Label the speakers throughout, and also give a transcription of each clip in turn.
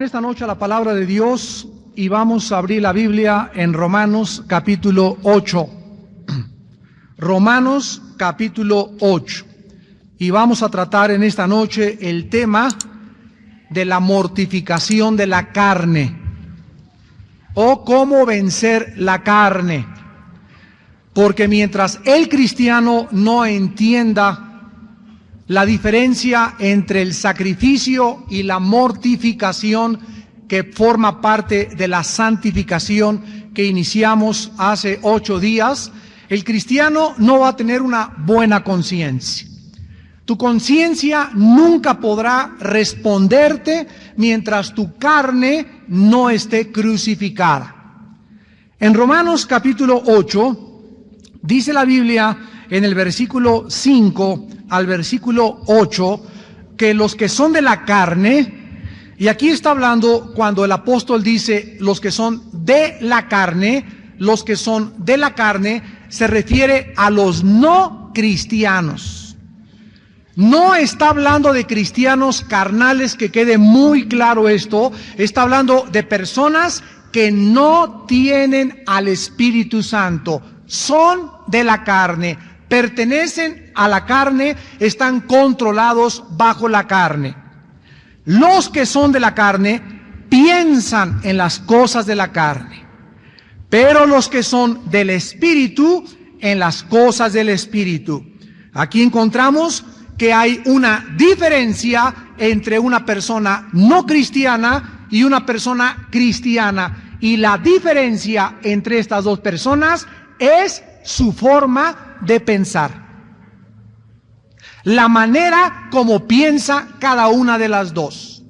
Speaker 1: Esta noche a la palabra de Dios y vamos a abrir la Biblia en Romanos capítulo 8. Romanos capítulo 8. Y vamos a tratar en esta noche el tema de la mortificación de la carne o cómo vencer la carne. Porque mientras el cristiano no entienda la diferencia entre el sacrificio y la mortificación que forma parte de la santificación que iniciamos hace 8 días, el cristiano no va a tener una buena conciencia. Tu conciencia nunca podrá responderte mientras tu carne no esté crucificada. En Romanos capítulo 8, dice la Biblia en el versículo 5 al versículo 8, que los que son de la carne, y aquí está hablando cuando el apóstol dice los que son de la carne, los que son de la carne, se refiere a los no cristianos. No está hablando de cristianos carnales, que quede muy claro esto, está hablando de personas que no tienen al Espíritu Santo, son de la carne, pertenecen a la carne, están controlados bajo la carne. Los que son de la carne piensan en las cosas de la carne, pero los que son del Espíritu, en las cosas del Espíritu. Aquí encontramos que hay una diferencia entre una persona no cristiana y una persona cristiana, y la diferencia entre estas dos personas es su forma de pensar, la manera como piensa cada una de las dos.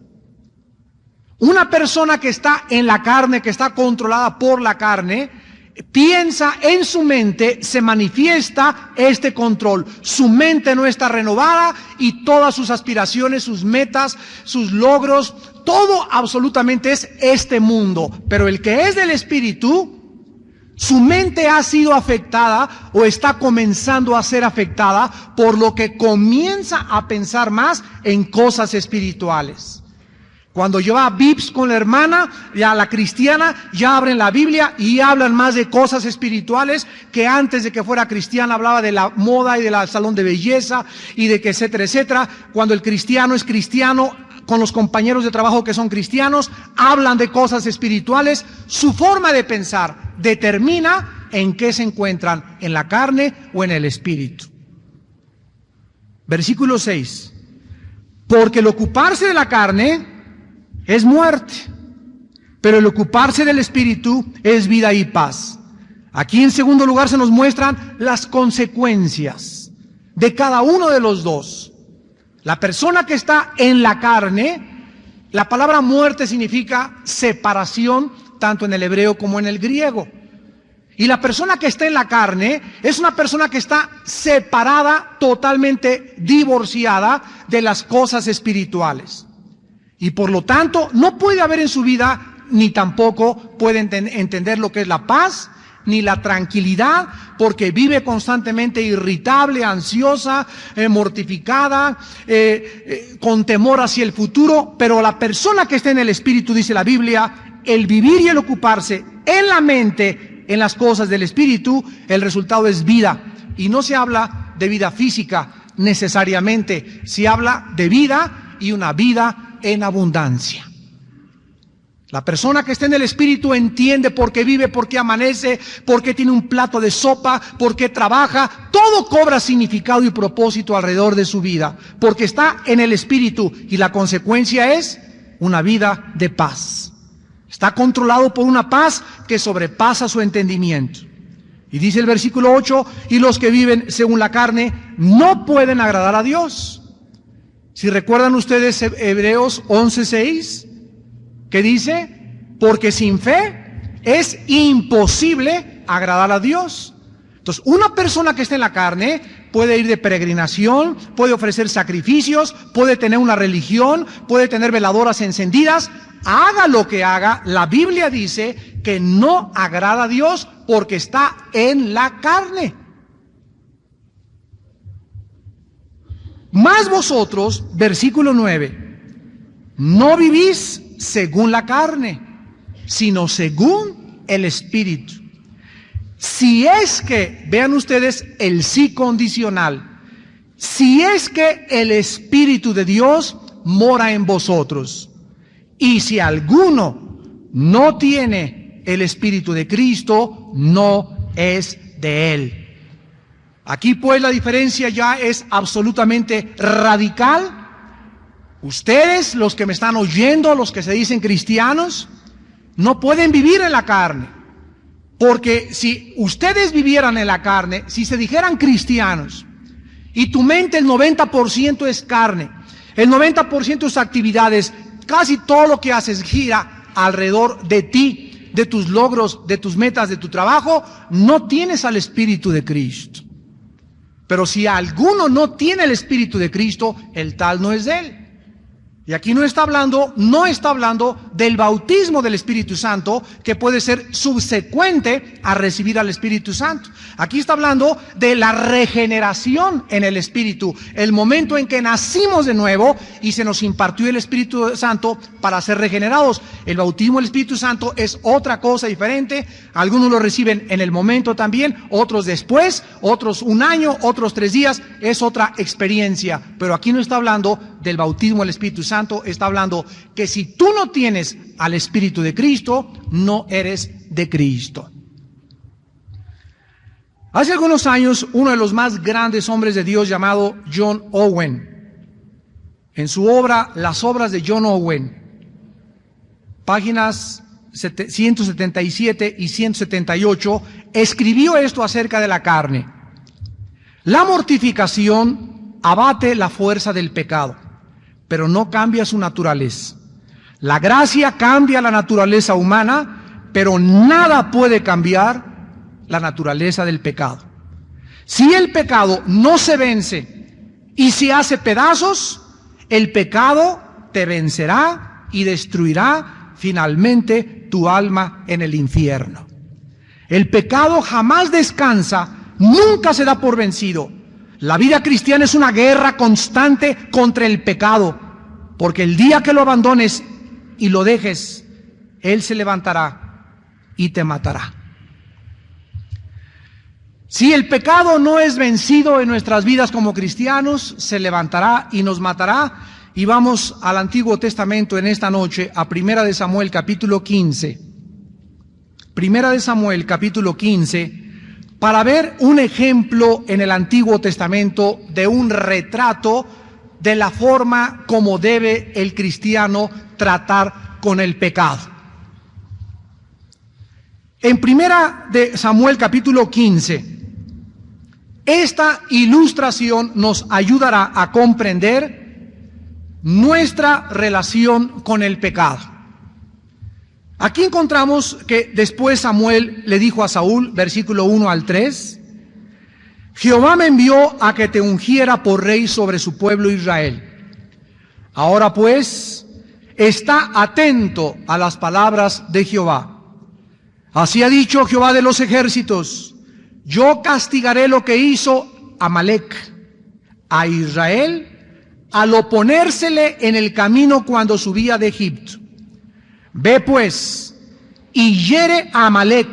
Speaker 1: Una persona que está en la carne, que está controlada por la carne, piensa en su mente, se manifiesta este control. Su mente no está renovada y todas sus aspiraciones, sus metas, sus logros, todo absolutamente es este mundo. Pero el que es del Espíritu, su mente ha sido afectada o está comenzando a ser afectada, por lo que comienza a pensar más en cosas espirituales. Cuando yo va VIPs con la hermana, ya la cristiana, ya abren la Biblia y hablan más de cosas espirituales que antes de que fuera cristiana hablaba de la moda y del salón de belleza y de que etcétera, etcétera. Cuando el cristiano es cristiano, con los compañeros de trabajo que son cristianos, hablan de cosas espirituales. Su forma de pensar determina en qué se encuentran, en la carne o en el espíritu. Versículo 6. Porque el ocuparse de la carne es muerte, pero el ocuparse del espíritu es vida y paz. Aquí en segundo lugar se nos muestran las consecuencias de cada uno de los dos. La persona que está en la carne, la palabra muerte significa separación, tanto en el hebreo como en el griego. Y la persona que está en la carne es una persona que está separada, totalmente divorciada de las cosas espirituales. Y por lo tanto no puede haber en su vida, ni tampoco puede entender lo que es la paz, ni la tranquilidad, porque vive constantemente irritable, ansiosa, mortificada, con temor hacia el futuro. Pero la persona que está en el Espíritu, dice la Biblia, el vivir y el ocuparse en la mente, en las cosas del Espíritu, el resultado es vida. Y no se habla de vida física necesariamente, se habla de vida y una vida en abundancia. La persona que está en el Espíritu entiende por qué vive, por qué amanece, por qué tiene un plato de sopa, por qué trabaja. Todo cobra significado y propósito alrededor de su vida, porque está en el Espíritu, y la consecuencia es una vida de paz. Está controlado por una paz que sobrepasa su entendimiento. Y dice el versículo 8, y los que viven según la carne no pueden agradar a Dios. Si recuerdan ustedes Hebreos 11:6, que dice, porque sin fe es imposible agradar a Dios. Entonces, una persona que está en la carne puede ir de peregrinación, puede ofrecer sacrificios, puede tener una religión, puede tener veladoras encendidas. Haga lo que haga, la Biblia dice que no agrada a Dios porque está en la carne. Mas vosotros, versículo 9, no vivís según la carne, sino según el Espíritu. Si es que, vean ustedes el sí condicional, si es que el Espíritu de Dios mora en vosotros, y si alguno no tiene el Espíritu de Cristo, no es de Él. Aquí pues la diferencia ya es absolutamente radical. Ustedes, los que me están oyendo, los que se dicen cristianos, no pueden vivir en la carne. Porque si ustedes vivieran en la carne, si se dijeran cristianos, y tu mente el 90% es carne, el 90% de tus actividades, casi todo lo que haces gira alrededor de ti, de tus logros, de tus metas, de tu trabajo, no tienes al Espíritu de Cristo. Pero si alguno no tiene el Espíritu de Cristo, el tal no es de Él. Y aquí no está hablando del bautismo del Espíritu Santo, que puede ser subsecuente a recibir al Espíritu Santo. Aquí está hablando de la regeneración en el Espíritu, el momento en que nacimos de nuevo y se nos impartió el Espíritu Santo para ser regenerados. El bautismo del Espíritu Santo es otra cosa diferente. Algunos lo reciben en el momento también, otros después, otros un año, otros 3 días. Es otra experiencia. Pero aquí no está hablando del bautismo del Espíritu Santo, está hablando que si tú no tienes al Espíritu de Cristo, no eres de Cristo. Hace algunos años, uno de los más grandes hombres de Dios llamado John Owen, en su obra Las obras de John Owen, páginas 177 y 178, escribió esto acerca de la carne. La mortificación abate la fuerza del pecado, pero no cambia su naturaleza. La gracia cambia la naturaleza humana, pero nada puede cambiar la naturaleza del pecado. Si el pecado no se vence y se hace pedazos, el pecado te vencerá y destruirá finalmente tu alma en el infierno. El pecado jamás descansa, nunca se da por vencido. La vida cristiana es una guerra constante contra el pecado, porque el día que lo abandones y lo dejes, Él se levantará y te matará. Si el pecado no es vencido en nuestras vidas como cristianos, se levantará y nos matará. Y vamos al Antiguo Testamento en esta noche, a Primera de Samuel capítulo 15. Primera de Samuel capítulo 15, para ver un ejemplo en el Antiguo Testamento de un retrato de la forma como debe el cristiano tratar con el pecado. En Primera de Samuel capítulo 15, esta ilustración nos ayudará a comprender nuestra relación con el pecado. Aquí encontramos que después Samuel le dijo a Saúl, versículo 1 al 3, Jehová me envió a que te ungiera por rey sobre su pueblo Israel. Ahora pues, está atento a las palabras de Jehová. Así ha dicho Jehová de los ejércitos, yo castigaré lo que hizo Amalec a Israel al oponérsele en el camino cuando subía de Egipto. Ve pues y hiere a Amalec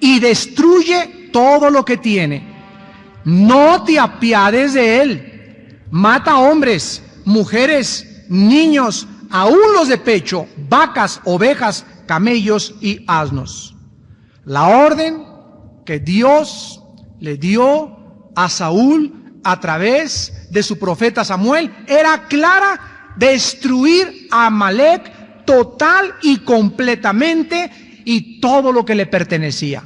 Speaker 1: y destruye todo lo que tiene. No te apiades de él. Mata hombres, mujeres, niños, aún los de pecho, vacas, ovejas, camellos y asnos. La orden que Dios le dio a Saúl a través de su profeta Samuel era clara: destruir a Amalec total y completamente y todo lo que le pertenecía.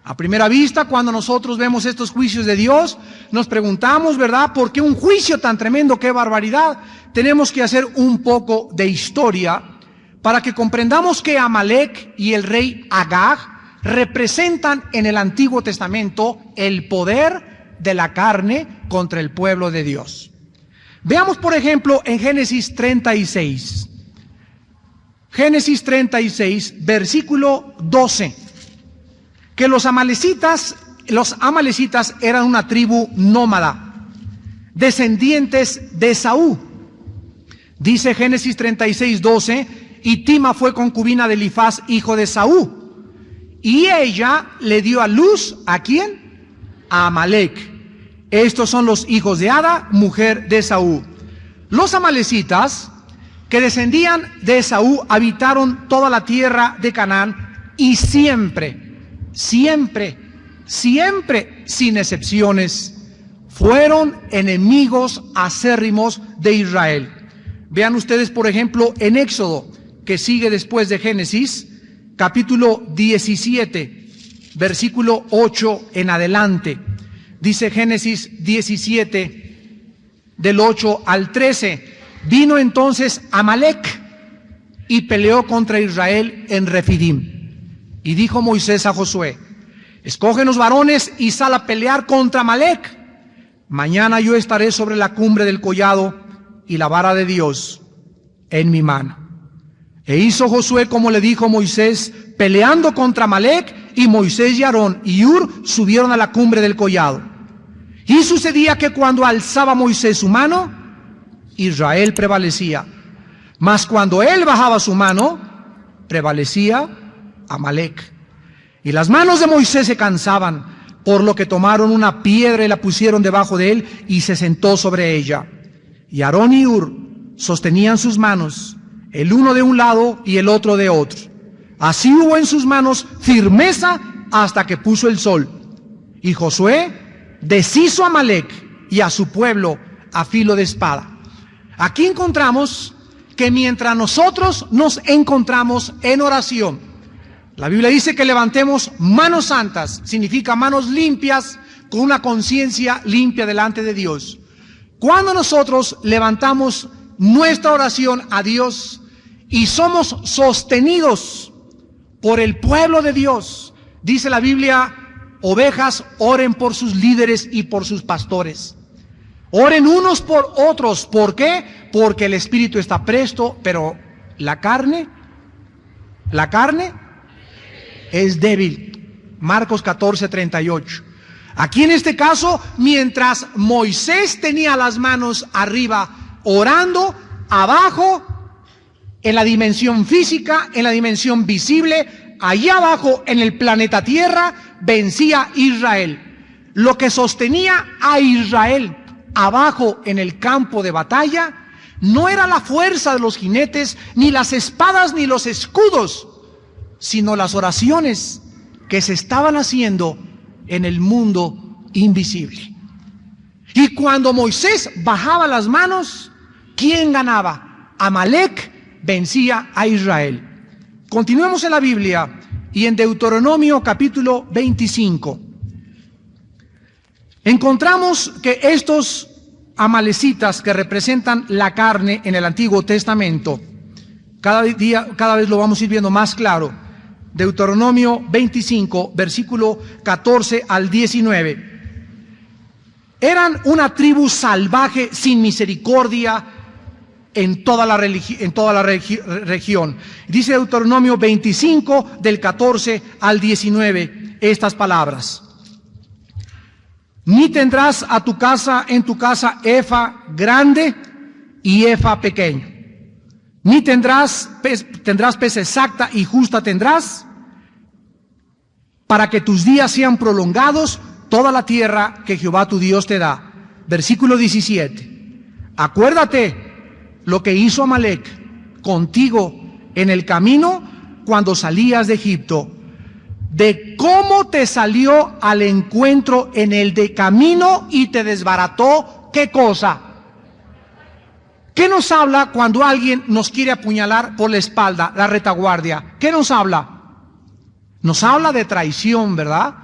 Speaker 1: A primera vista, cuando nosotros vemos estos juicios de Dios, nos preguntamos, ¿verdad?, ¿por qué un juicio tan tremendo? ¡Qué barbaridad! Tenemos que hacer un poco de historia para que comprendamos que Amalec y el rey Agag representan en el Antiguo Testamento el poder de la carne contra el pueblo de Dios. Veamos, por ejemplo, en Génesis 36. Génesis 36, versículo 12. Que los amalecitas eran una tribu nómada, descendientes de Esaú. Dice Génesis 36:12, y Tima fue concubina de Elifaz, hijo de Saúl, y ella le dio a luz, ¿a quién? A Amalec. Estos son los hijos de Ada, mujer de Esaú. Los amalecitas, que descendían de Esaú, habitaron toda la tierra de Canaán y siempre, sin excepciones, fueron enemigos acérrimos de Israel. Vean ustedes, por ejemplo, en Éxodo, que sigue después de Génesis, capítulo 17, versículo 8 en adelante. Dice Génesis 17, del 8 al 13, vino entonces Amalec y peleó contra Israel en Refidim. Y dijo Moisés a Josué, escógenos varones y sal a pelear contra Amalec. Mañana yo estaré sobre la cumbre del collado y la vara de Dios en mi mano. E hizo Josué como le dijo Moisés, peleando contra Amalec, y Moisés y Aarón y Hur subieron a la cumbre del collado. Y sucedía que cuando alzaba Moisés su mano, Israel prevalecía. Mas cuando él bajaba su mano, prevalecía Amalec. Y las manos de Moisés se cansaban, por lo que tomaron una piedra y la pusieron debajo de él, y se sentó sobre ella. Y Aarón y Hur sostenían sus manos, el uno de un lado y el otro de otro. Así hubo en sus manos firmeza hasta que puso el sol. Y Josué deshizo a Amalec y a su pueblo a filo de espada. Aquí encontramos que mientras nosotros nos encontramos en oración, la Biblia dice que levantemos manos santas, significa manos limpias, con una conciencia limpia delante de Dios. Cuando nosotros levantamos nuestra oración a Dios y somos sostenidos por el pueblo de Dios, dice la Biblia, ovejas oren por sus líderes y por sus pastores. Oren unos por otros. ¿Por qué? Porque el espíritu está presto, pero la carne es débil. Marcos 14:38. Aquí en este caso, mientras Moisés tenía las manos arriba orando, abajo, en la dimensión física, en la dimensión visible, allá abajo en el planeta Tierra, vencía Israel. Lo que sostenía a Israel abajo en el campo de batalla no era la fuerza de los jinetes, ni las espadas, ni los escudos, sino las oraciones que se estaban haciendo en el mundo invisible. Y cuando Moisés bajaba las manos, ¿quién ganaba? Amalec vencía a Israel. Continuemos en la Biblia y en Deuteronomio capítulo 25. Encontramos que estos amalecitas que representan la carne en el Antiguo Testamento, cada vez lo vamos a ir viendo más claro. Deuteronomio 25, versículo 14 al 19. Eran una tribu salvaje sin misericordia en toda la región. Dice Deuteronomio 25, del 14 al 19, estas palabras. Ni tendrás en tu casa efa grande y efa pequeño. Ni tendrás pez exacta y justa tendrás, para que tus días sean prolongados toda la tierra que Jehová tu Dios te da. Versículo 17. Acuérdate lo que hizo Amalec contigo en el camino cuando salías de Egipto, de cómo te salió al encuentro en el de camino y te desbarató. ¿Qué cosa? ¿Qué nos habla cuando alguien nos quiere apuñalar por la espalda, la retaguardia? ¿Qué nos habla? Nos habla de traición, ¿verdad?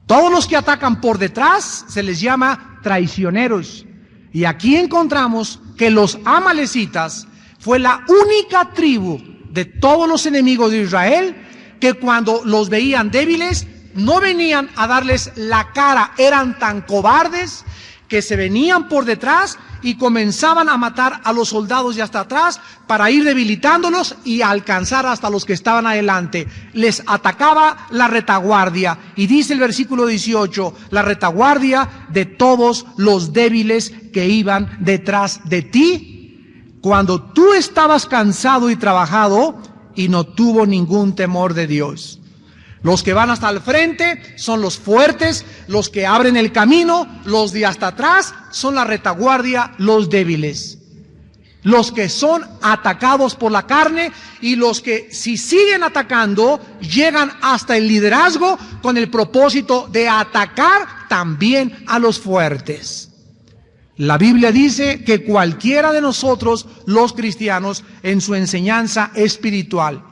Speaker 1: Todos los que atacan por detrás se les llama traicioneros. Y aquí encontramos que los amalecitas fue la única tribu de todos los enemigos de Israel que cuando los veían débiles no venían a darles la cara, eran tan cobardes que se venían por detrás y comenzaban a matar a los soldados de hasta atrás para ir debilitándolos y alcanzar hasta los que estaban adelante. Les atacaba la retaguardia, y dice el versículo 18, la retaguardia de todos los débiles que iban detrás de ti, cuando tú estabas cansado y trabajado y no tuvo ningún temor de Dios. Los que van hasta el frente son los fuertes, los que abren el camino, los de hasta atrás son la retaguardia, los débiles. Los que son atacados por la carne y los que, si siguen atacando, llegan hasta el liderazgo con el propósito de atacar también a los fuertes. La Biblia dice que cualquiera de nosotros, los cristianos, en su enseñanza espiritual,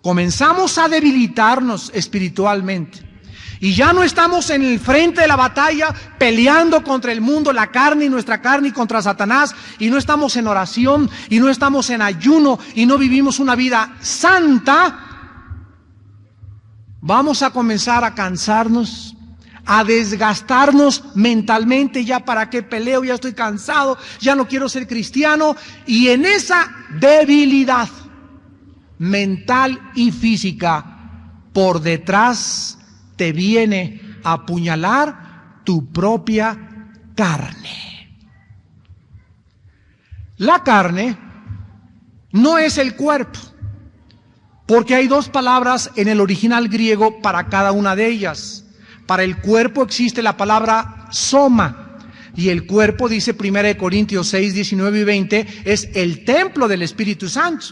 Speaker 1: comenzamos a debilitarnos espiritualmente. Y ya no estamos en el frente de la batalla peleando contra el mundo, la carne y nuestra carne y contra Satanás. Y no estamos en oración y no estamos en ayuno y no vivimos una vida santa. Vamos a comenzar a cansarnos, a desgastarnos mentalmente. Ya para qué peleo, ya estoy cansado, ya no quiero ser cristiano. Y en esa debilidad mental y física, por detrás te viene a apuñalar tu propia carne. La carne no es el cuerpo, porque hay dos palabras en el original griego para cada una de ellas. Para el cuerpo existe la palabra soma, y el cuerpo, dice 1 Corintios 6, 19 y 20, es el templo del Espíritu Santo.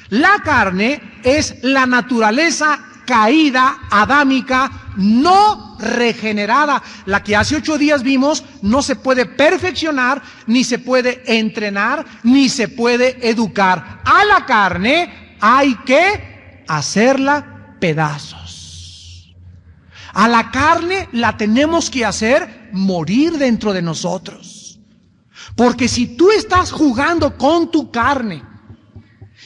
Speaker 1: La carne es la naturaleza caída, adámica, no regenerada. La que hace 8 días vimos, no se puede perfeccionar, ni se puede entrenar, ni se puede educar. A la carne hay que hacerla pedazos. A la carne la tenemos que hacer morir dentro de nosotros. Porque si tú estás jugando con tu carne,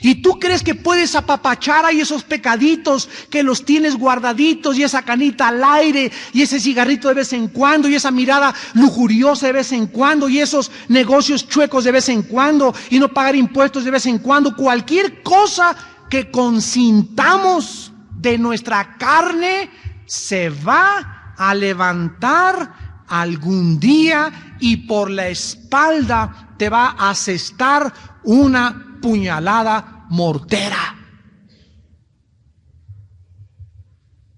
Speaker 1: y tú crees que puedes apapachar ahí esos pecaditos que los tienes guardaditos, y esa canita al aire, y ese cigarrito de vez en cuando, y esa mirada lujuriosa de vez en cuando, y esos negocios chuecos de vez en cuando, y no pagar impuestos de vez en cuando, cualquier cosa que consintamos de nuestra carne se va a levantar algún día y por la espalda te va a asestar una puñalada mortera.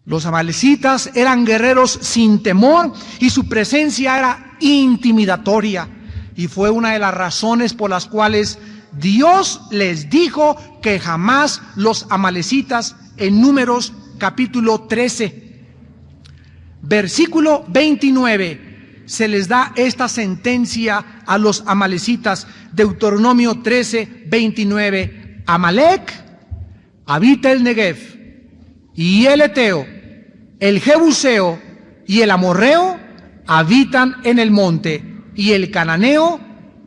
Speaker 1: Los amalecitas eran guerreros sin temor y su presencia era intimidatoria, y fue una de las razones por las cuales Dios les dijo que jamás los amalecitas, en Números capítulo 13, versículo 29, se les da esta sentencia a los amalecitas. Deuteronomio 13, 29. Amalec habita el Negev, y el Eteo, el Jebuseo y el Amorreo habitan en el monte, y el Cananeo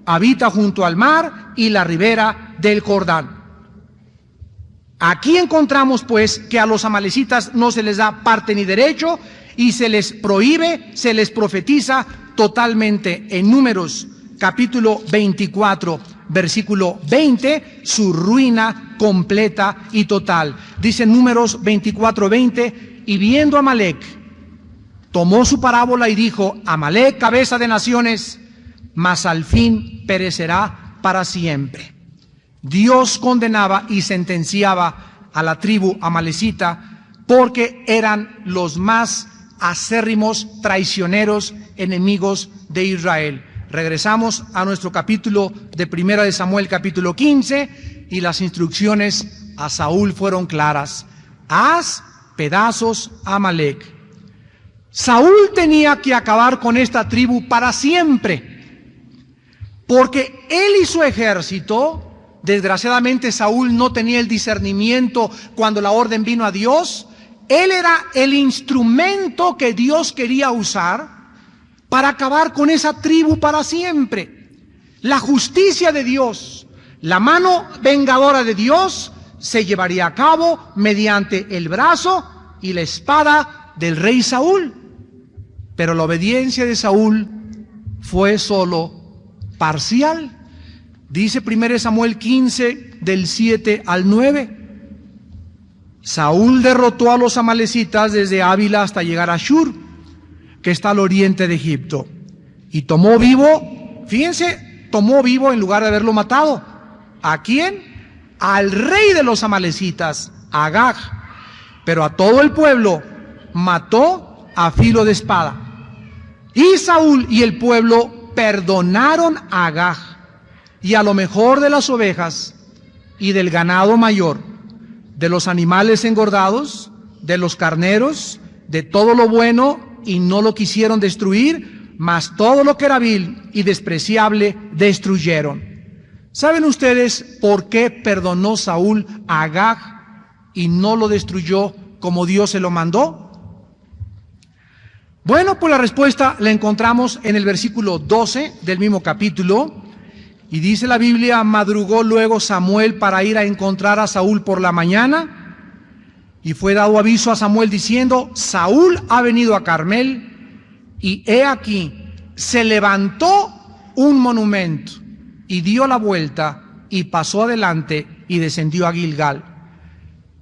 Speaker 1: habita junto al mar y la ribera del Jordán. Aquí encontramos pues que a los amalecitas no se les da parte ni derecho, y se les prohíbe, se les profetiza totalmente en Números capítulo 24, versículo 20, su ruina completa y total. Dice Números 24, 20, y viendo a Amalec, tomó su parábola y dijo: Amalec, cabeza de naciones, mas al fin perecerá para siempre. Dios condenaba y sentenciaba a la tribu amalecita porque eran los más acérrimos traicioneros enemigos de Israel. Regresamos a nuestro capítulo de Primera de Samuel, capítulo 15, y las instrucciones a Saúl fueron claras: haz pedazos a Amalec. Saúl tenía que acabar con esta tribu para siempre, porque él y su ejército, desgraciadamente Saúl no tenía el discernimiento cuando la orden vino a Dios. Él era el instrumento que Dios quería usar para acabar con esa tribu para siempre. La justicia de Dios, la mano vengadora de Dios, se llevaría a cabo mediante el brazo y la espada del rey Saúl. Pero la obediencia de Saúl fue solo parcial. Dice 1 Samuel 15, del 7 al 9. Saúl derrotó a los amalecitas desde Ávila hasta llegar a Shur, que está al oriente de Egipto, y tomó vivo, fíjense, tomó vivo en lugar de haberlo matado, ¿A quién? Al rey de los amalecitas, Agag. Pero a todo el pueblo mató a filo de espada. Y Saúl y el pueblo perdonaron a Agag y a lo mejor de las ovejas y del ganado mayor, de los animales engordados, de los carneros, de todo lo bueno, y no lo quisieron destruir, mas todo lo que era vil y despreciable destruyeron. ¿Saben ustedes por qué perdonó Saúl a Agag y no lo destruyó como Dios se lo mandó? Bueno, pues la respuesta la encontramos en el versículo 12 del mismo capítulo, y dice la Biblia: madrugó luego Samuel para ir a encontrar a Saúl por la mañana, y fue dado aviso a Samuel diciendo: Saúl ha venido a Carmel, y he aquí, se levantó un monumento, y dio la vuelta, y pasó adelante, y descendió a Gilgal.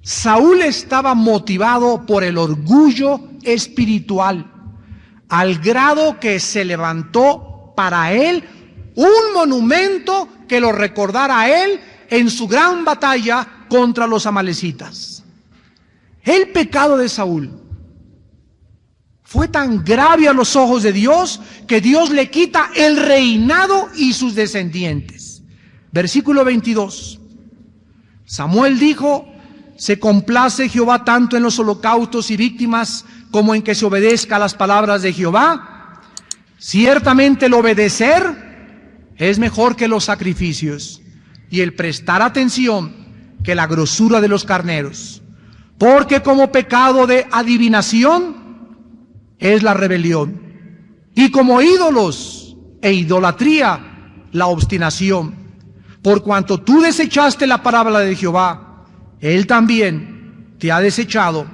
Speaker 1: Saúl estaba motivado por el orgullo espiritual, al grado que se levantó para él un monumento que lo recordara a él en su gran batalla contra los amalecitas. El pecado de Saúl fue tan grave a los ojos de Dios que Dios le quita el reinado y sus descendientes. Versículo 22. Samuel dijo: se complace Jehová tanto en los holocaustos y víctimas como en que se obedezca a las palabras de Jehová. Ciertamente el obedecer es mejor que los sacrificios, y el prestar atención que la grosura de los carneros. Porque como pecado de adivinación es la rebelión, y como ídolos e idolatría la obstinación. Por cuanto tú desechaste la palabra de Jehová, Él también te ha desechado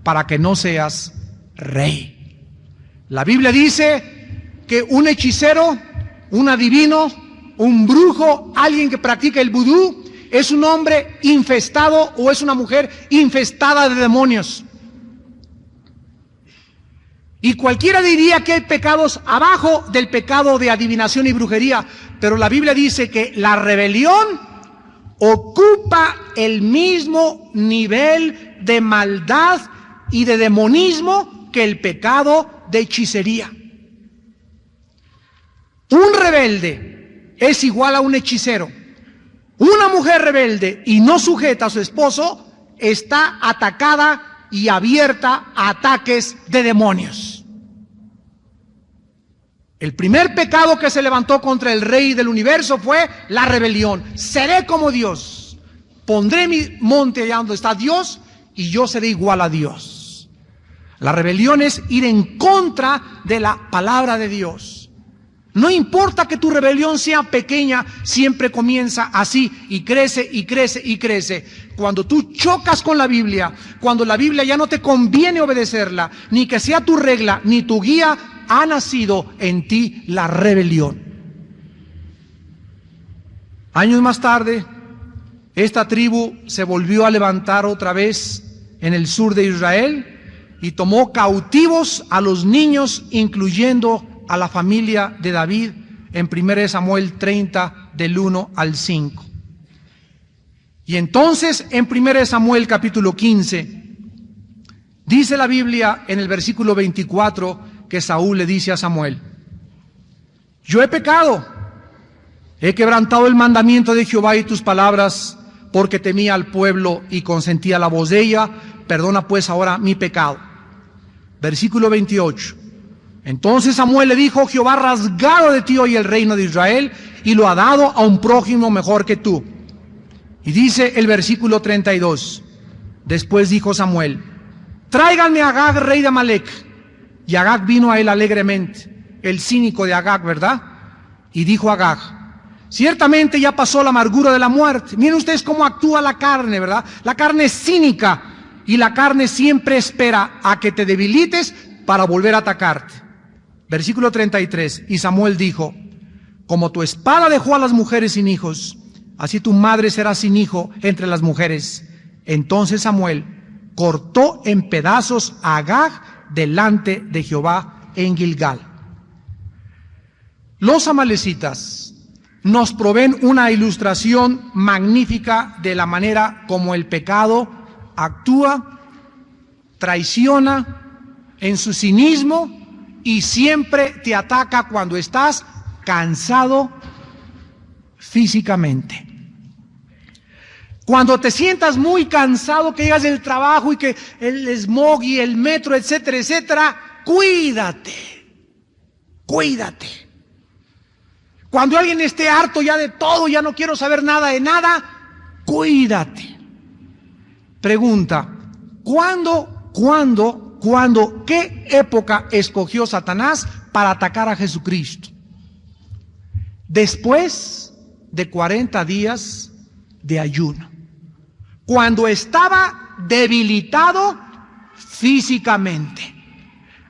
Speaker 1: para que no seas rey. La Biblia dice que un hechicero, un adivino, un brujo, alguien que practica el vudú, es un hombre infestado o es una mujer infestada de demonios. Y cualquiera diría que hay pecados abajo del pecado de adivinación y brujería, pero la Biblia dice que la rebelión ocupa el mismo nivel de maldad y de demonismo que el pecado de hechicería. Un rebelde es igual a un hechicero. Una mujer rebelde y no sujeta a su esposo está atacada y abierta a ataques de demonios. El primer pecado que se levantó contra el rey del universo fue la rebelión. Seré como Dios. Pondré mi monte allá donde está Dios y yo seré igual a Dios. La rebelión es ir en contra de la palabra de Dios. No importa que tu rebelión sea pequeña, siempre comienza así y crece y crece y crece. Cuando tú chocas con la Biblia, cuando la Biblia ya no te conviene obedecerla, ni que sea tu regla, ni tu guía, ha nacido en ti la rebelión. Años más tarde, esta tribu se volvió a levantar otra vez en el sur de Israel y tomó cautivos a los niños, incluyendo a la familia de David, en 1 Samuel 30, del 1 al 5. Y entonces, en 1 Samuel capítulo 15, dice la Biblia en el versículo 24, que Saúl le dice a Samuel: yo he pecado, he quebrantado el mandamiento de Jehová y tus palabras, porque temía al pueblo y consentía la voz de ella. Perdona pues ahora mi pecado. Versículo 28. Entonces Samuel le dijo: Jehová ha rasgado de ti hoy el reino de Israel y lo ha dado a un prójimo mejor que tú. Y dice el versículo 32. Después dijo Samuel: tráiganme a Agag, rey de Amalec. Y Agag vino a él alegremente, el cínico de Agag, ¿verdad? Y dijo Agag: ciertamente ya pasó la amargura de la muerte. Miren ustedes cómo actúa la carne, ¿verdad? La carne es cínica y la carne siempre espera a que te debilites para volver a atacarte. Versículo 33, y Samuel dijo: como tu espada dejó a las mujeres sin hijos, así tu madre será sin hijo entre las mujeres. Entonces Samuel cortó en pedazos a Agag delante de Jehová en Gilgal. Los amalecitas nos proveen una ilustración magnífica de la manera como el pecado actúa, traiciona en su cinismo y siempre te ataca cuando estás cansado físicamente. Cuando te sientas muy cansado, que llegas del trabajo y que el smog y el metro, etcétera, etcétera, cuídate. Cuando alguien esté harto ya de todo, ya no quiero saber nada de nada, cuídate. Pregunta, ¿qué época escogió Satanás para atacar a Jesucristo? Después de 40 días de ayuno, cuando estaba debilitado físicamente.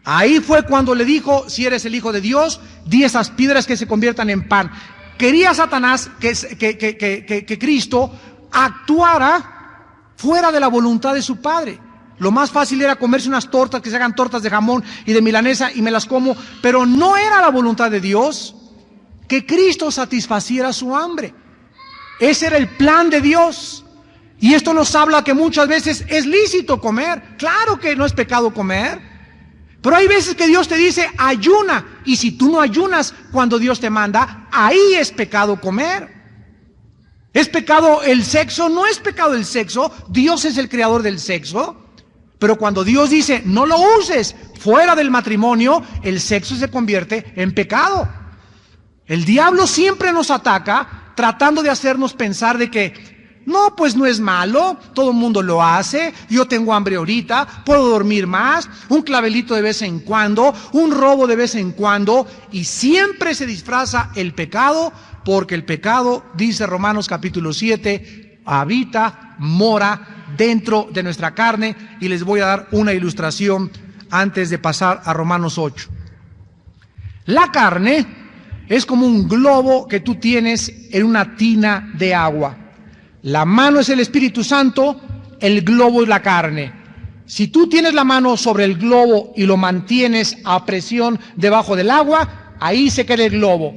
Speaker 1: Ahí fue cuando le dijo: si eres el Hijo de Dios, di esas piedras que se conviertan en pan. Quería Satanás que Cristo actuara fuera de la voluntad de su Padre. Lo más fácil era comerse unas tortas, que se hagan tortas de jamón y de milanesa y me las como, pero no era la voluntad de Dios que Cristo satisfaciera su hambre. Ese era el plan de Dios. Y esto nos habla que muchas veces es lícito comer. Claro que no es pecado comer. Pero hay veces que Dios te dice: ayuna. Y si tú no ayunas cuando Dios te manda, ahí es pecado comer. ¿Es pecado el sexo? No es pecado el sexo. Dios es el creador del sexo. Pero cuando Dios dice: no lo uses fuera del matrimonio, el sexo se convierte en pecado. El diablo siempre nos ataca tratando de hacernos pensar de que no, pues no es malo, todo el mundo lo hace, yo tengo hambre ahorita, puedo dormir más, un clavelito de vez en cuando, un robo de vez en cuando, y siempre se disfraza el pecado, porque el pecado, dice Romanos capítulo 7, habita, mora dentro de nuestra carne, y les voy a dar una ilustración antes de pasar a Romanos 8. La carne es como un globo que tú tienes en una tina de agua. La mano es el Espíritu Santo, el globo es la carne. Si tú tienes la mano sobre el globo y lo mantienes a presión debajo del agua, ahí se queda el globo.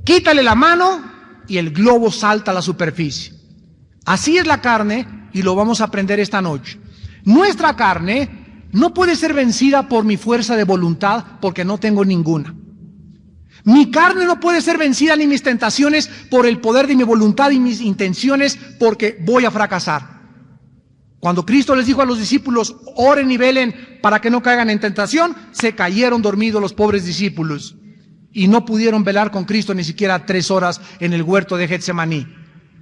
Speaker 1: Quítale la mano y el globo salta a la superficie. Así es la carne, y lo vamos a aprender esta noche. Nuestra carne no puede ser vencida por mi fuerza de voluntad, porque no tengo ninguna. Mi carne no puede ser vencida, ni mis tentaciones, por el poder de mi voluntad y mis intenciones, porque voy a fracasar. Cuando Cristo les dijo a los discípulos: oren y velen para que no caigan en tentación, se cayeron dormidos los pobres discípulos y no pudieron velar con Cristo ni siquiera 3 horas en el huerto de Getsemaní.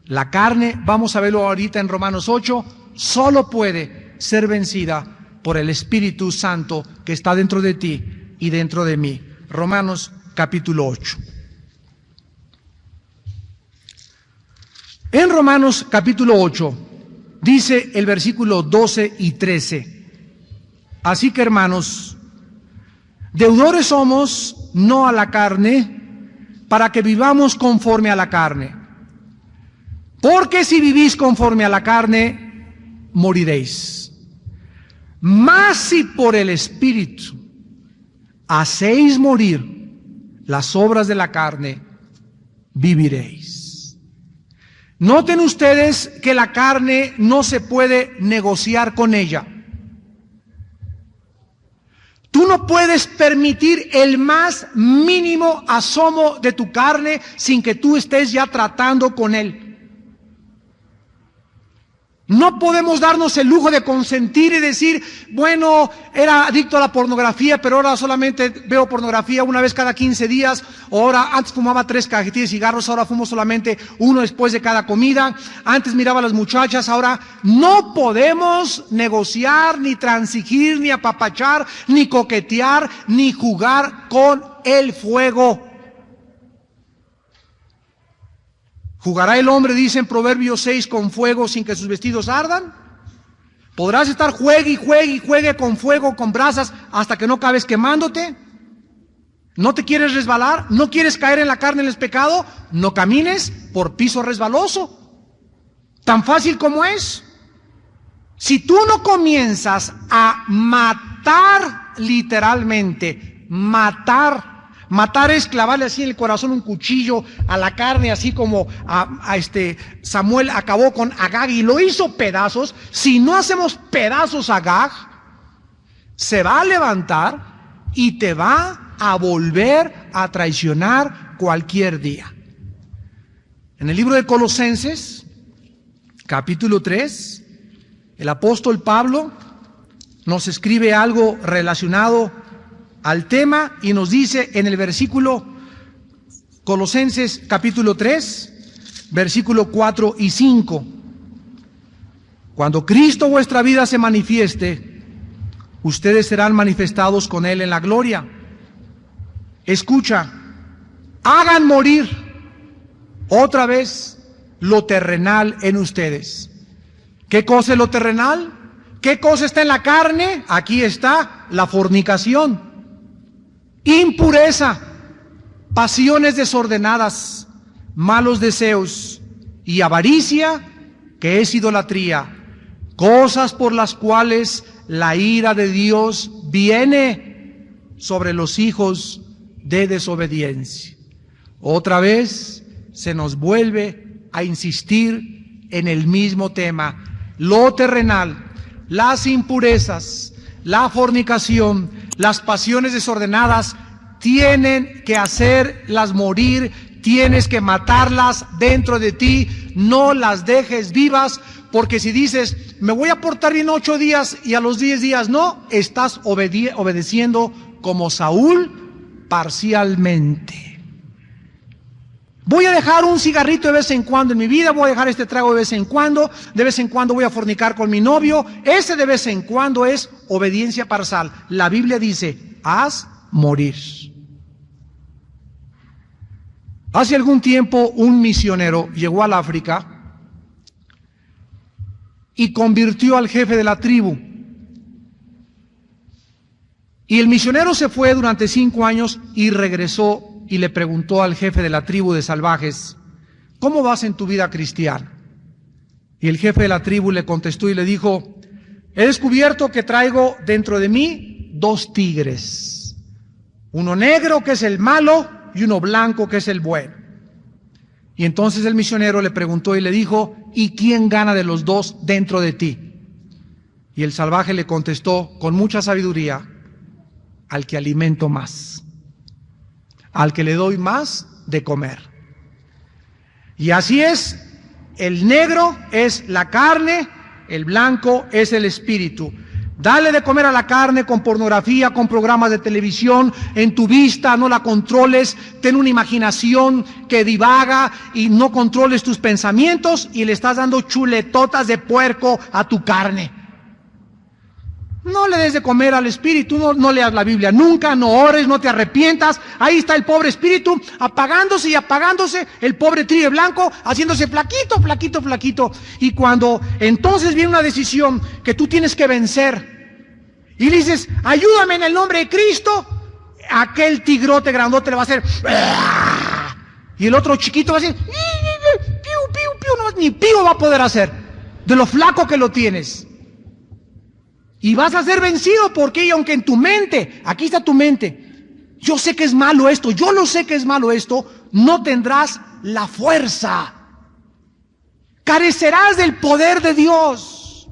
Speaker 1: La carne, vamos a verlo ahorita en Romanos 8, solo puede ser vencida por el Espíritu Santo que está dentro de ti y dentro de mí. Romanos capítulo 8. En Romanos capítulo 8 dice el versículo 12 y 13: así que, hermanos, deudores somos no a la carne, para que vivamos conforme a la carne. Porque si vivís conforme a la carne, moriréis. Mas si por el Espíritu hacéis morir las obras de la carne, viviréis. Noten ustedes que la carne no se puede negociar con ella. Tú no puedes permitir el más mínimo asomo de tu carne sin que tú estés ya tratando con él. No podemos darnos el lujo de consentir y decir: bueno, era adicto a la pornografía, pero ahora solamente veo pornografía una vez cada 15 días. O ahora, antes fumaba 3 cajetillas de cigarros, ahora fumo solamente 1 después de cada comida. Antes miraba a las muchachas, ahora no podemos negociar, ni transigir, ni apapachar, ni coquetear, ni jugar con el fuego. ¿Jugará el hombre, dice en Proverbios 6, con fuego sin que sus vestidos ardan? ¿Podrás estar juegue y juegue y juegue con fuego, con brasas, hasta que no acabes quemándote? ¿No te quieres resbalar? ¿No quieres caer en la carne, en el pecado? No camines por piso resbaloso. Tan fácil como es. Si tú no comienzas a matar, literalmente, matar Matar es clavarle así en el corazón un cuchillo a la carne, así como Samuel acabó con Agag y lo hizo pedazos. Si no hacemos pedazos a Agag, se va a levantar y te va a volver a traicionar cualquier día. En el libro de Colosenses, capítulo 3, el apóstol Pablo nos escribe algo relacionado al tema y nos dice en el versículo Colosenses capítulo 3, versículo 4 y 5: cuando Cristo vuestra vida se manifieste, ustedes serán manifestados con Él en la gloria. Escucha, hagan morir otra vez lo terrenal en ustedes. ¿Qué cosa es lo terrenal? ¿Qué cosa está en la carne? Aquí está la fornicación, impureza, pasiones desordenadas, malos deseos y avaricia, que es idolatría, cosas por las cuales la ira de Dios viene sobre los hijos de desobediencia. Otra vez se nos vuelve a insistir en el mismo tema: lo terrenal, las impurezas, la fornicación, las pasiones desordenadas, tienen que hacerlas morir, tienes que matarlas dentro de ti, no las dejes vivas, porque si dices, me voy a portar bien 8 días y a los 10 días no, estás obedeciendo como Saúl parcialmente. Voy a dejar un cigarrito de vez en cuando en mi vida, voy a dejar este trago de vez en cuando voy a fornicar con mi novio. Ese de vez en cuando es obediencia parcial. La Biblia dice, haz morir. Hace algún tiempo un misionero llegó al África y convirtió al jefe de la tribu. Y el misionero se fue durante 5 años y regresó y le preguntó al jefe de la tribu de salvajes, ¿cómo vas en tu vida cristiana? Y el jefe de la tribu le contestó y le dijo, he descubierto que traigo dentro de mí 2 tigres, uno negro que es el malo y uno blanco que es el bueno. Y entonces el misionero le preguntó y le dijo, ¿y quién gana de los 2 dentro de ti? Y el salvaje le contestó con mucha sabiduría, al que alimento más, al que le doy más de comer. Y así es, el negro es la carne, el blanco es el espíritu. Dale de comer a la carne con pornografía, con programas de televisión, en tu vista, no la controles, ten una imaginación que divaga y no controles tus pensamientos y le estás dando chuletotas de puerco a tu carne. No le des de comer al espíritu, no leas la Biblia nunca, no ores, no te arrepientas. Ahí está el pobre espíritu apagándose y apagándose, el pobre trigo blanco haciéndose flaquito, flaquito, flaquito. Y cuando entonces viene una decisión que tú tienes que vencer y le dices, ayúdame en el nombre de Cristo, aquel tigrote grandote le va a hacer y el otro chiquito va a hacer piu, piu, piu, no, ni piu va a poder hacer de lo flaco que lo tienes. Y vas a ser vencido, porque aunque en tu mente, aquí está tu mente, yo sé que es malo esto, yo lo sé que es malo esto, no tendrás la fuerza. Carecerás del poder de Dios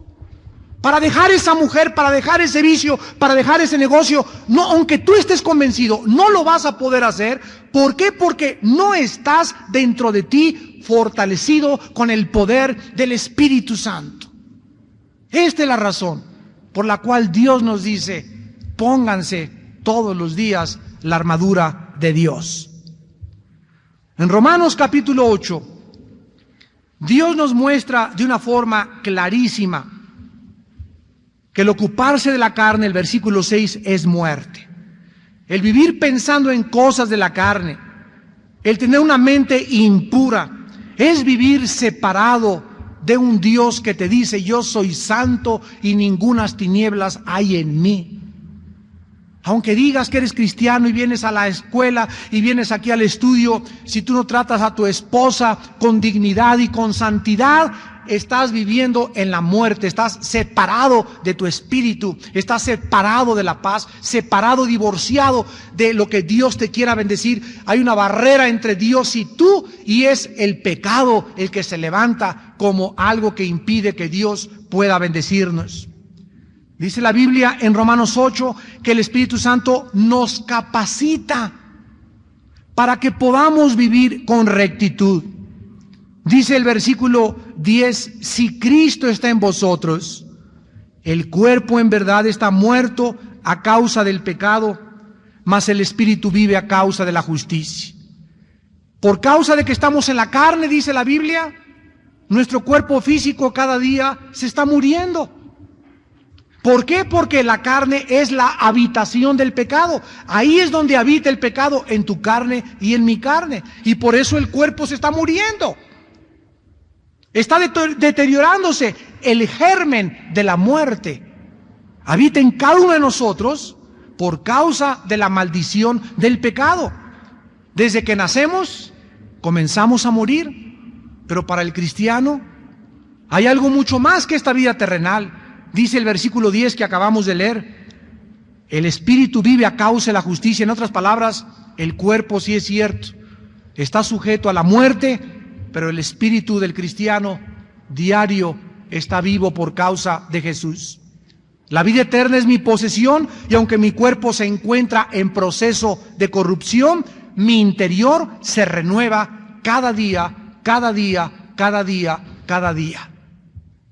Speaker 1: para dejar esa mujer, para dejar ese vicio, para dejar ese negocio. No, aunque tú estés convencido, no lo vas a poder hacer. ¿Por qué? Porque no estás dentro de ti fortalecido con el poder del Espíritu Santo. Esta es la razón por la cual Dios nos dice, pónganse todos los días la armadura de Dios. En Romanos capítulo 8, Dios nos muestra de una forma clarísima que el ocuparse de la carne, el versículo 6, es muerte. El vivir pensando en cosas de la carne, el tener una mente impura, es vivir separado de un Dios que te dice, yo soy santo y ningunas tinieblas hay en mí. Aunque digas que eres cristiano y vienes a la escuela y vienes aquí al estudio, si tú no tratas a tu esposa con dignidad y con santidad, estás viviendo en la muerte, estás separado de tu espíritu, estás separado de la paz, separado, divorciado de lo que Dios te quiera bendecir. Hay una barrera entre Dios y tú, y es el pecado el que se levanta como algo que impide que Dios pueda bendecirnos. Dice la Biblia en Romanos 8 que el Espíritu Santo nos capacita para que podamos vivir con rectitud. Dice el versículo 10, si Cristo está en vosotros, el cuerpo en verdad está muerto a causa del pecado, mas el Espíritu vive a causa de la justicia. Por causa de que estamos en la carne, dice la Biblia, nuestro cuerpo físico cada día se está muriendo. ¿Por qué? Porque la carne es la habitación del pecado. Ahí es donde habita el pecado, en tu carne y en mi carne. Y por eso el cuerpo se está muriendo. Está deteriorándose. El germen de la muerte habita en cada uno de nosotros por causa de la maldición del pecado. Desde que nacemos, comenzamos a morir. Pero para el cristiano hay algo mucho más que esta vida terrenal. Dice el versículo 10 que acabamos de leer, el Espíritu vive a causa de la justicia. En otras palabras, el cuerpo, sí es cierto, está sujeto a la muerte, pero el espíritu del cristiano diario está vivo por causa de Jesús. La vida eterna es mi posesión, y aunque mi cuerpo se encuentra en proceso de corrupción, mi interior se renueva cada día, cada día, cada día, cada día.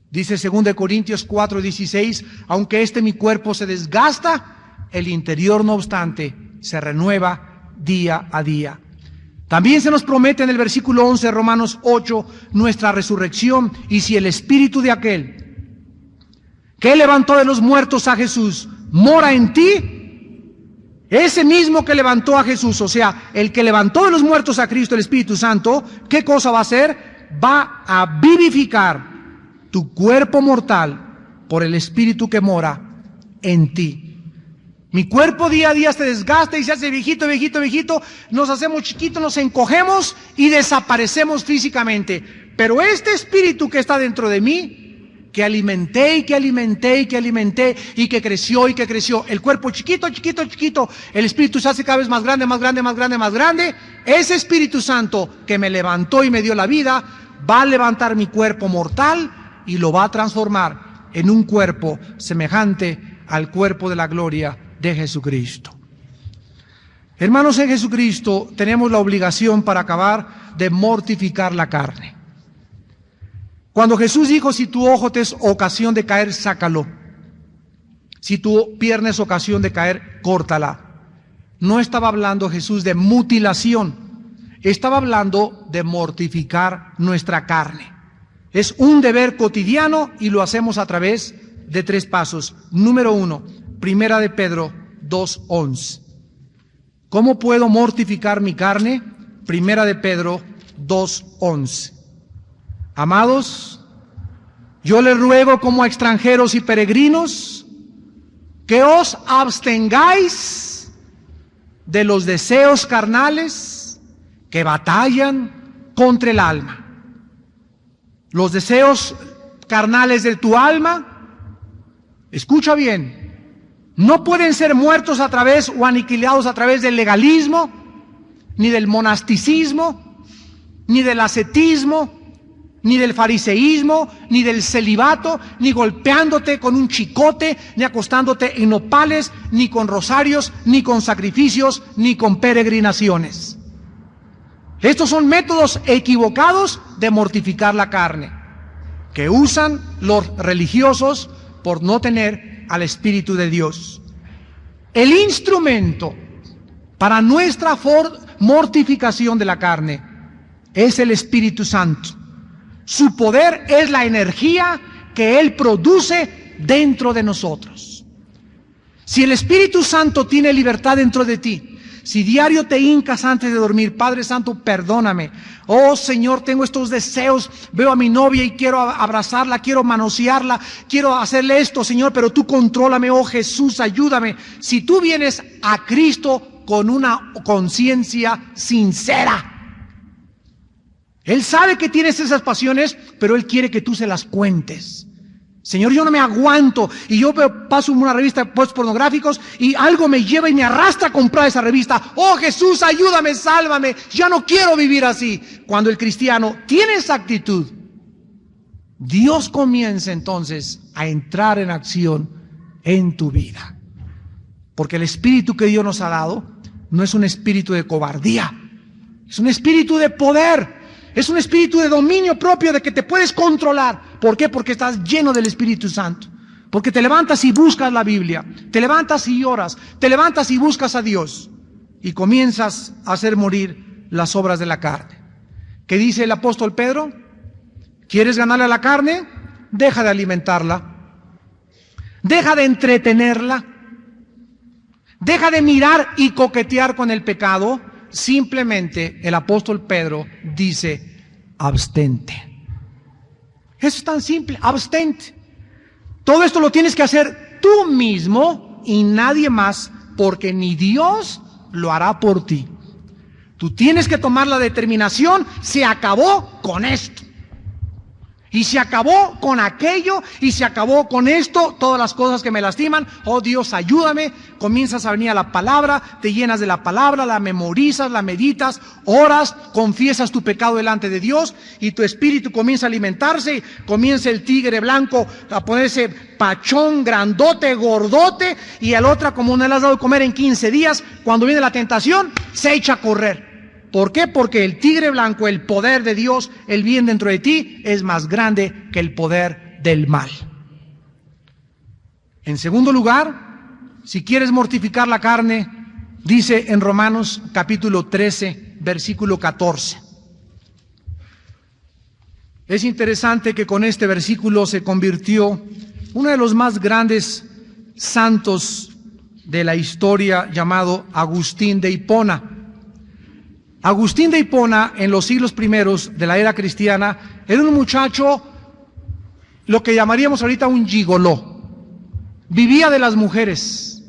Speaker 1: Dice 2 Corintios 4:16, aunque mi cuerpo se desgasta, el interior no obstante se renueva día a día. También se nos promete en el versículo 11 de Romanos 8 nuestra resurrección, y si el espíritu de aquel que levantó de los muertos a Jesús mora en ti, ese mismo que levantó a Jesús, o sea, el que levantó de los muertos a Cristo, el Espíritu Santo, ¿qué cosa va a hacer? Va a vivificar tu cuerpo mortal por el Espíritu que mora en ti. Mi cuerpo día a día se desgasta y se hace viejito, viejito, viejito, nos hacemos chiquitos, nos encogemos y desaparecemos físicamente. Pero este Espíritu que está dentro de mí, que alimenté y que alimenté y que alimenté y que creció, el cuerpo chiquito, chiquito, chiquito, el Espíritu se hace cada vez más grande, más grande, más grande, más grande. Ese Espíritu Santo que me levantó y me dio la vida, va a levantar mi cuerpo mortal y lo va a transformar en un cuerpo semejante al cuerpo de la gloria de Jesucristo. Hermanos, en Jesucristo tenemos la obligación para acabar de mortificar la carne. Cuando Jesús dijo, si tu ojo te es ocasión de caer, sácalo. Si tu pierna es ocasión de caer, córtala. No estaba hablando Jesús de mutilación, estaba hablando de mortificar nuestra carne. Es un deber cotidiano y lo hacemos a través de 3 pasos. Número 1, Primera de Pedro 2:11. ¿Cómo puedo mortificar mi carne? Primera de Pedro 2:11. Amados, yo les ruego como a extranjeros y peregrinos que os abstengáis de los deseos carnales que batallan contra el alma. Los deseos carnales de tu alma, escucha bien, no pueden ser muertos a través o aniquilados a través del legalismo, ni del monasticismo, ni del ascetismo, ni del fariseísmo, ni del celibato, ni golpeándote con un chicote, ni acostándote en nopales, ni con rosarios, ni con sacrificios, ni con peregrinaciones. Estos son métodos equivocados de mortificar la carne, que usan los religiosos por no tener al Espíritu de Dios. El instrumento para nuestra mortificación de la carne es el Espíritu Santo. Su poder es la energía que Él produce dentro de nosotros. Si el Espíritu Santo tiene libertad dentro de ti, si diario te hincas antes de dormir, Padre Santo, perdóname. Oh Señor, tengo estos deseos, veo a mi novia y quiero abrazarla, quiero manosearla, quiero hacerle esto, Señor, pero tú contrólame, oh Jesús, ayúdame. Si tú vienes a Cristo con una conciencia sincera, Él sabe que tienes esas pasiones, pero Él quiere que tú se las cuentes. Señor, yo no me aguanto, y yo paso una revista de posts pornográficos y algo me lleva y me arrastra a comprar esa revista. Oh Jesús, ayúdame, sálvame, ya no quiero vivir así. Cuando el cristiano tiene esa actitud, Dios comienza entonces a entrar en acción en tu vida. Porque el espíritu que Dios nos ha dado no es un espíritu de cobardía, es un espíritu de poder, es un espíritu de dominio propio, de que te puedes controlar. ¿Por qué? Porque estás lleno del Espíritu Santo. Porque te levantas y buscas la Biblia, te levantas y oras, te levantas y buscas a Dios y comienzas a hacer morir las obras de la carne. ¿Qué dice el apóstol Pedro? ¿Quieres ganarle a la carne? Deja de alimentarla, deja de entretenerla, deja de mirar y coquetear con el pecado. Simplemente el apóstol Pedro dice: abstente. Eso es tan simple, abstente. Todo esto lo tienes que hacer tú mismo y nadie más, porque ni Dios lo hará por ti. Tú tienes que tomar la determinación: se acabó con esto, y se acabó con aquello, y se acabó con esto, todas las cosas que me lastiman. Oh Dios, ayúdame. Comienzas a venir a la palabra, te llenas de la palabra, la memorizas, la meditas, oras, confiesas tu pecado delante de Dios, y tu espíritu comienza a alimentarse. Comienza el tigre blanco a ponerse pachón, grandote, gordote, y al otro, como no le has dado de comer en 15 días, cuando viene la tentación, se echa a correr. ¿Por qué? Porque el tigre blanco, el poder de Dios, el bien dentro de ti, es más grande que el poder del mal. En segundo lugar, si quieres mortificar la carne, dice en Romanos capítulo 13, versículo 14. Es interesante que con este versículo se convirtió uno de los más grandes santos de la historia, llamado Agustín de Hipona. Agustín de Hipona, en los siglos primeros de la era cristiana, era un muchacho, lo que llamaríamos ahorita un gigoló. Vivía de las mujeres.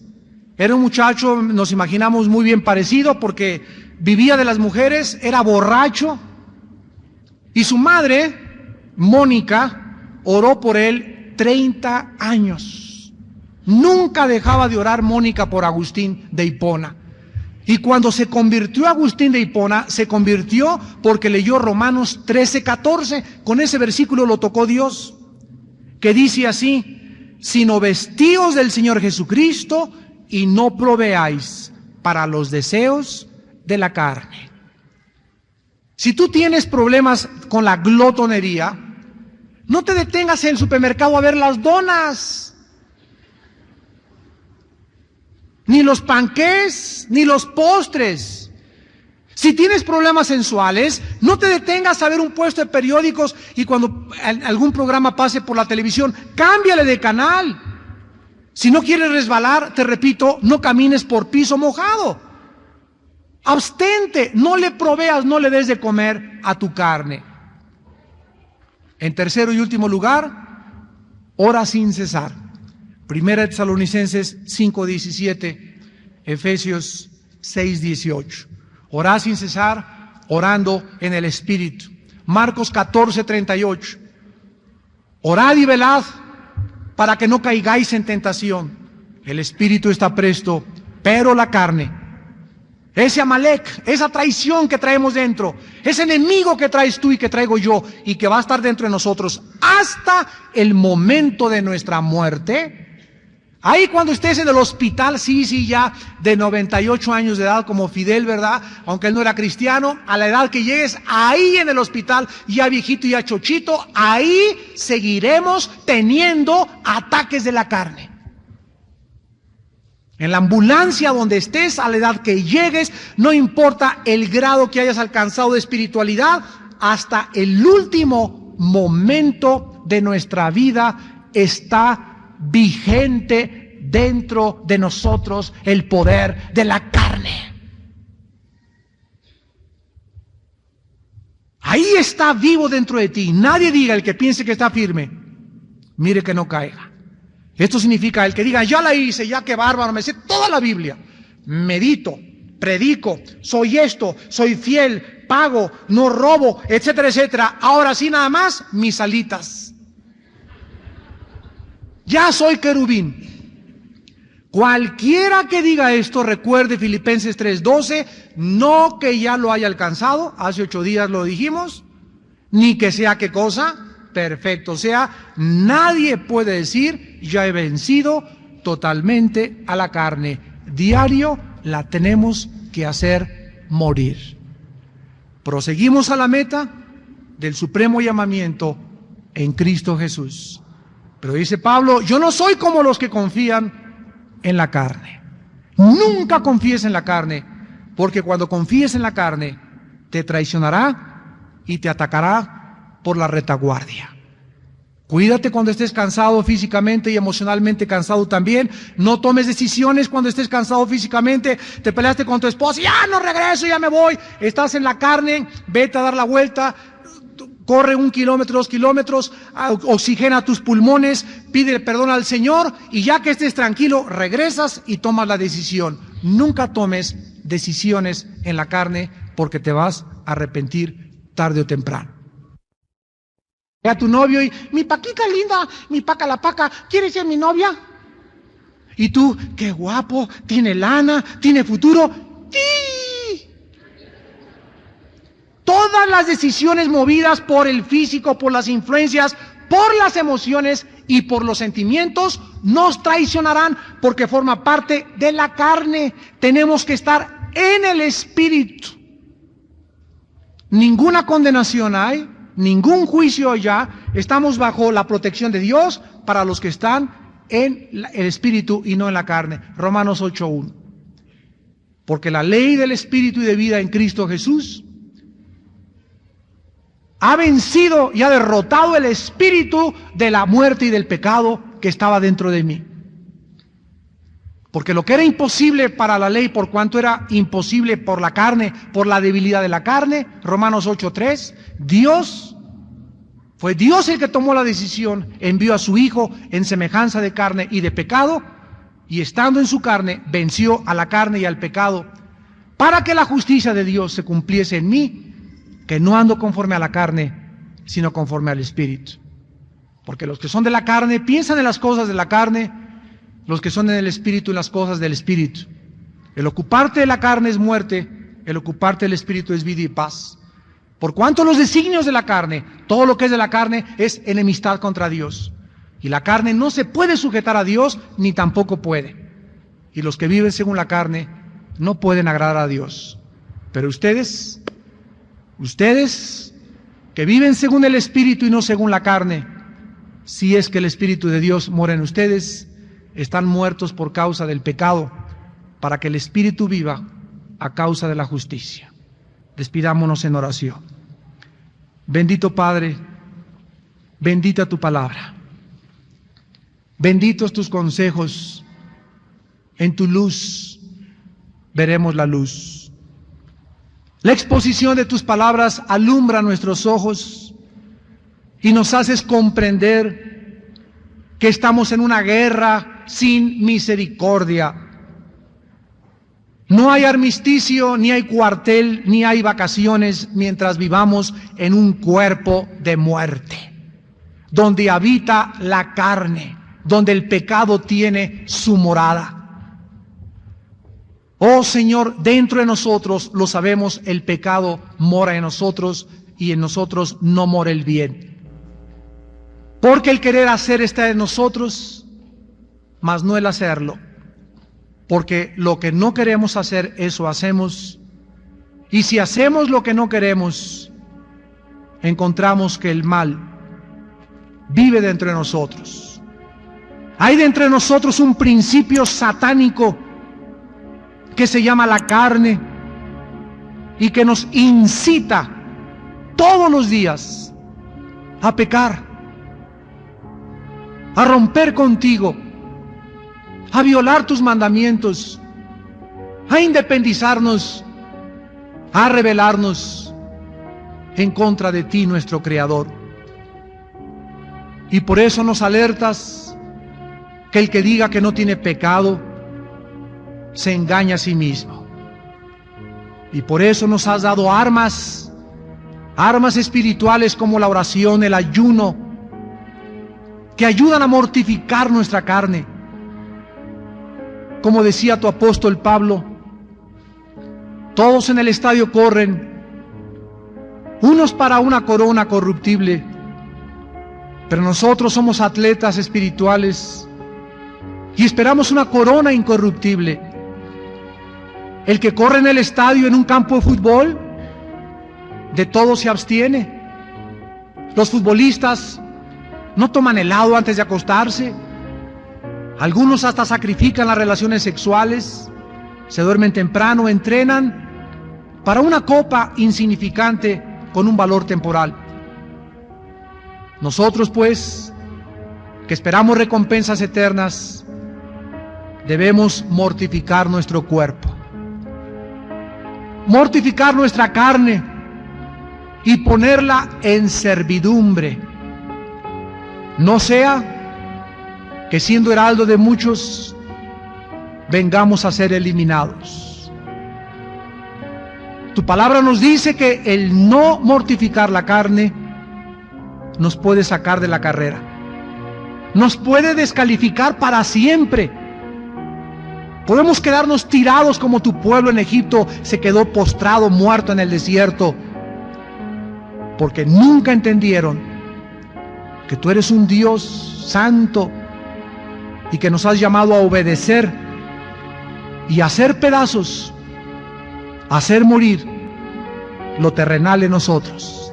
Speaker 1: Era un muchacho, nos imaginamos, muy bien parecido, porque vivía de las mujeres, era borracho. Y su madre, Mónica, oró por él 30 años. Nunca dejaba de orar Mónica por Agustín de Hipona. Y cuando se convirtió Agustín de Hipona, se convirtió porque leyó Romanos 13:14. Con ese versículo lo tocó Dios, que dice así: sino vestíos del Señor Jesucristo y no proveáis para los deseos de la carne. Si tú tienes problemas con la glotonería, no te detengas en el supermercado a ver las donas, ni los panqués, ni los postres. Si tienes problemas sensuales, no te detengas a ver un puesto de periódicos y cuando algún programa pase por la televisión, cámbiale de canal. Si no quieres resbalar, te repito, no camines por piso mojado. Abstente, no le proveas, no le des de comer a tu carne. En tercero y último lugar, ora sin cesar. Primera de Tesalonicenses 5:17, Efesios 6:18. Orad sin cesar, orando en el Espíritu. Marcos 14:38. Orad y velad para que no caigáis en tentación. El Espíritu está presto, pero la carne, ese Amalek, esa traición que traemos dentro, ese enemigo que traes tú y que traigo yo y que va a estar dentro de nosotros hasta el momento de nuestra muerte. Ahí cuando estés en el hospital, sí, ya de 98 años de edad como Fidel, ¿verdad? Aunque él no era cristiano, a la edad que llegues, ahí en el hospital, ya viejito, ya chochito, ahí seguiremos teniendo ataques de la carne. En la ambulancia donde estés, a la edad que llegues, no importa el grado que hayas alcanzado de espiritualidad, hasta el último momento de nuestra vida está vigente dentro de nosotros el poder de la carne. Ahí está vivo dentro de ti. Nadie diga, el que piense que está firme, mire que no caiga. Esto significa el que diga, ya la hice, ya que bárbaro, me sé toda la Biblia, medito, predico, soy esto, soy fiel, pago, no robo, etcétera, etcétera. Ahora sí nada más, mis alitas. Ya soy querubín. Cualquiera que diga esto, recuerde Filipenses 3:12, no que ya lo haya alcanzado, hace 8 días lo dijimos, ni que sea qué cosa, perfecto. O sea, nadie puede decir, ya he vencido totalmente a la carne. Diario la tenemos que hacer morir. Proseguimos a la meta del supremo llamamiento en Cristo Jesús. Pero dice Pablo, yo no soy como los que confían en la carne. Nunca confíes en la carne, porque cuando confíes en la carne, te traicionará y te atacará por la retaguardia. Cuídate cuando estés cansado físicamente y emocionalmente cansado también. No tomes decisiones cuando estés cansado físicamente. Te peleaste con tu esposa, ya no regreso, ya me voy. Estás en la carne, vete a dar la vuelta. Corre 1 kilómetro, 2 kilómetros, oxigena tus pulmones, pide perdón al Señor y ya que estés tranquilo, regresas y tomas la decisión. Nunca tomes decisiones en la carne porque te vas a arrepentir tarde o temprano. A tu novio y, mi Paquita linda, mi Paca la Paca, ¿quieres ser mi novia? Y tú, qué guapo, tiene lana, tiene futuro. ¡Sí! Todas las decisiones movidas por el físico, por las influencias, por las emociones y por los sentimientos nos traicionarán porque forma parte de la carne. Tenemos que estar en el espíritu. Ninguna condenación hay, ningún juicio allá. Estamos bajo la protección de Dios para los que están en el espíritu y no en la carne. Romanos 8:1. Porque la ley del espíritu y de vida en Cristo Jesús ha vencido y ha derrotado el espíritu de la muerte y del pecado que estaba dentro de mí. Porque lo que era imposible para la ley, por cuanto era imposible por la carne, por la debilidad de la carne, Romanos 8:3, fue Dios el que tomó la decisión, envió a su Hijo en semejanza de carne y de pecado, y estando en su carne, venció a la carne y al pecado, para que la justicia de Dios se cumpliese en mí, que no ando conforme a la carne, sino conforme al Espíritu. Porque los que son de la carne piensan en las cosas de la carne, los que son en el Espíritu en las cosas del Espíritu. El ocuparte de la carne es muerte, el ocuparte del Espíritu es vida y paz. Por cuanto los designios de la carne, todo lo que es de la carne es enemistad contra Dios. Y la carne no se puede sujetar a Dios, ni tampoco puede. Y los que viven según la carne no pueden agradar a Dios. Pero ustedes que viven según el Espíritu y no según la carne, si es que el Espíritu de Dios mora en ustedes, están muertos por causa del pecado, para que el Espíritu viva a causa de la justicia. Despidámonos en oración. Bendito Padre, bendita tu palabra, benditos tus consejos, en tu luz veremos la luz. La exposición de tus palabras alumbra nuestros ojos y nos haces comprender que estamos en una guerra sin misericordia. No hay armisticio, ni hay cuartel, ni hay vacaciones mientras vivamos en un cuerpo de muerte, donde habita la carne, donde el pecado tiene su morada. Oh Señor, dentro de nosotros, lo sabemos, el pecado mora en nosotros y en nosotros no mora el bien. Porque el querer hacer está en nosotros, mas no el hacerlo. Porque lo que no queremos hacer, eso hacemos. Y si hacemos lo que no queremos, encontramos que el mal vive dentro de nosotros. Hay dentro de nosotros un principio satánico que se llama la carne y que nos incita todos los días a pecar, a romper contigo, a violar tus mandamientos, a independizarnos, a rebelarnos en contra de ti, nuestro Creador. Y por eso nos alertas que el que diga que no tiene pecado se engaña a sí mismo. Y por eso nos has dado armas espirituales como la oración, el ayuno, que ayudan a mortificar nuestra carne. Como decía tu apóstol Pablo, todos en el estadio corren, unos para una corona corruptible, pero nosotros somos atletas espirituales y esperamos una corona incorruptible. El que corre en el estadio, en un campo de fútbol, de todo se abstiene. Los futbolistas no toman helado antes de acostarse. Algunos hasta sacrifican las relaciones sexuales, se duermen temprano, entrenan para una copa insignificante con un valor temporal. Nosotros, pues, que esperamos recompensas eternas, debemos mortificar nuestro cuerpo, mortificar nuestra carne y ponerla en servidumbre. No sea que siendo heraldo de muchos, vengamos a ser eliminados. Tu palabra nos dice que el no mortificar la carne nos puede sacar de la carrera, nos puede descalificar para siempre. Podemos quedarnos tirados como tu pueblo en Egipto se quedó postrado, muerto en el desierto, porque nunca entendieron que tú eres un Dios santo y que nos has llamado a obedecer y a hacer pedazos, a hacer morir lo terrenal en nosotros,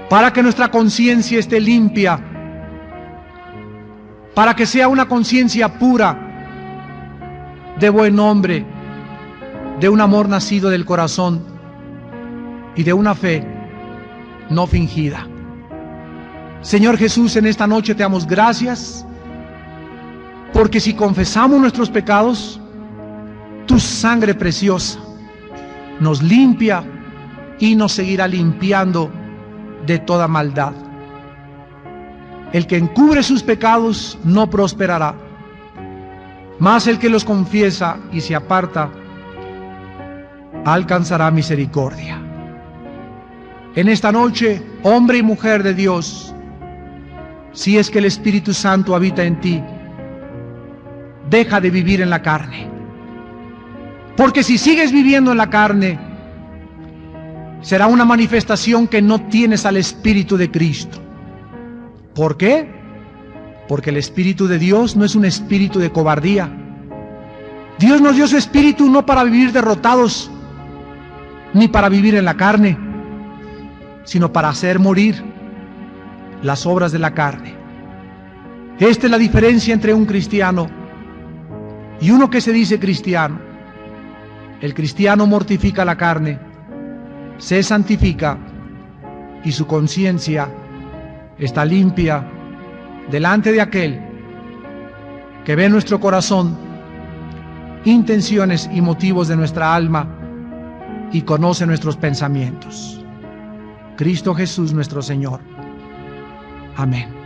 Speaker 1: para que nuestra conciencia esté limpia, para que sea una conciencia pura, de buen hombre, de un amor nacido del corazón y de una fe no fingida. Señor Jesús, en esta noche te damos gracias, porque si confesamos nuestros pecados, tu sangre preciosa nos limpia y nos seguirá limpiando de toda maldad. El que encubre sus pecados no prosperará, mas el que los confiesa y se aparta alcanzará misericordia. En esta noche, hombre y mujer de Dios, si es que el Espíritu Santo habita en ti, deja de vivir en la carne. Porque si sigues viviendo en la carne, será una manifestación que no tienes al Espíritu de Cristo. ¿Por qué? Porque el Espíritu de Dios no es un espíritu de cobardía. Dios nos dio su Espíritu no para vivir derrotados, ni para vivir en la carne, sino para hacer morir las obras de la carne. Esta es la diferencia entre un cristiano y uno que se dice cristiano. El cristiano mortifica la carne, se santifica y su conciencia está limpia delante de aquel que ve nuestro corazón, intenciones y motivos de nuestra alma y conoce nuestros pensamientos. Cristo Jesús nuestro Señor. Amén.